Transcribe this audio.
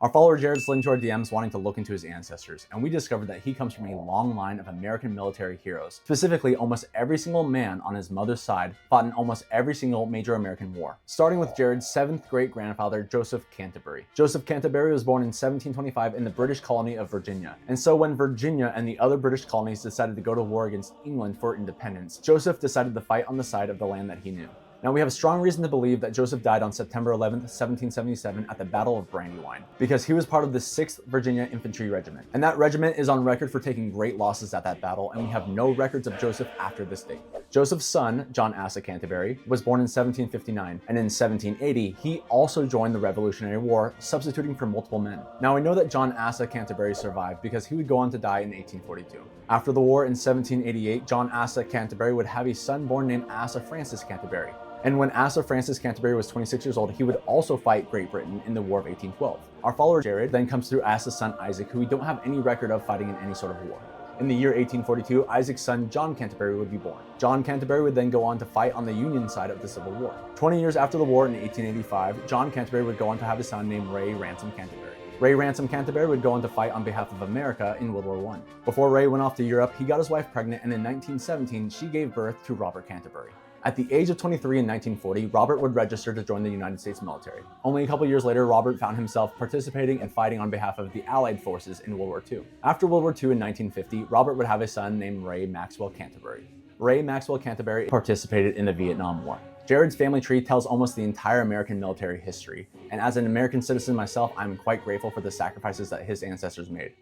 Our follower Jared slid into our DMs wanting to look into his ancestors, and we discovered that he comes from a long line of American military heroes. Specifically, almost every single man on his mother's side fought in almost every single major American war. Starting with Jared's 7th great-grandfather, Joseph Canterbury. Joseph Canterbury was born in 1725 in the British colony of Virginia. And so when Virginia and the other British colonies decided to go to war against England for independence, Joseph decided to fight on the side of the land that he knew. Now, we have strong reason to believe that Joseph died on September 11th, 1777 at the Battle of Brandywine, because he was part of the 6th Virginia Infantry Regiment. And that regiment is on record for taking great losses at that battle, and we have no records of Joseph after this date. Joseph's son, John Asa Canterbury, was born in 1759, and in 1780, he also joined the Revolutionary War, substituting for multiple men. Now, we know that John Asa Canterbury survived because he would go on to die in 1842. After the war in 1788, John Asa Canterbury would have a son born named Asa Francis Canterbury. And when Asa Francis Canterbury was 26 years old, he would also fight Great Britain in the War of 1812. Our follower Jared then comes through Asa's son Isaac, who we don't have any record of fighting in any sort of war. In the year 1842, Isaac's son John Canterbury would be born. John Canterbury would then go on to fight on the Union side of the Civil War. 20 years after the war in 1885, John Canterbury would go on to have a son named Ray Ransom Canterbury. Ray Ransom Canterbury would go on to fight on behalf of America in World War I. Before Ray went off to Europe, he got his wife pregnant, and in 1917, she gave birth to Robert Canterbury. At the age of 23 in 1940, Robert would register to join the United States military. Only a couple years later, Robert found himself participating and fighting on behalf of the Allied forces in World War II. After World War II in 1950, Robert would have a son named Ray Maxwell Canterbury. Ray Maxwell Canterbury participated in the Vietnam War. Jared's family tree tells almost the entire American military history, and as an American citizen myself, I'm quite grateful for the sacrifices that his ancestors made.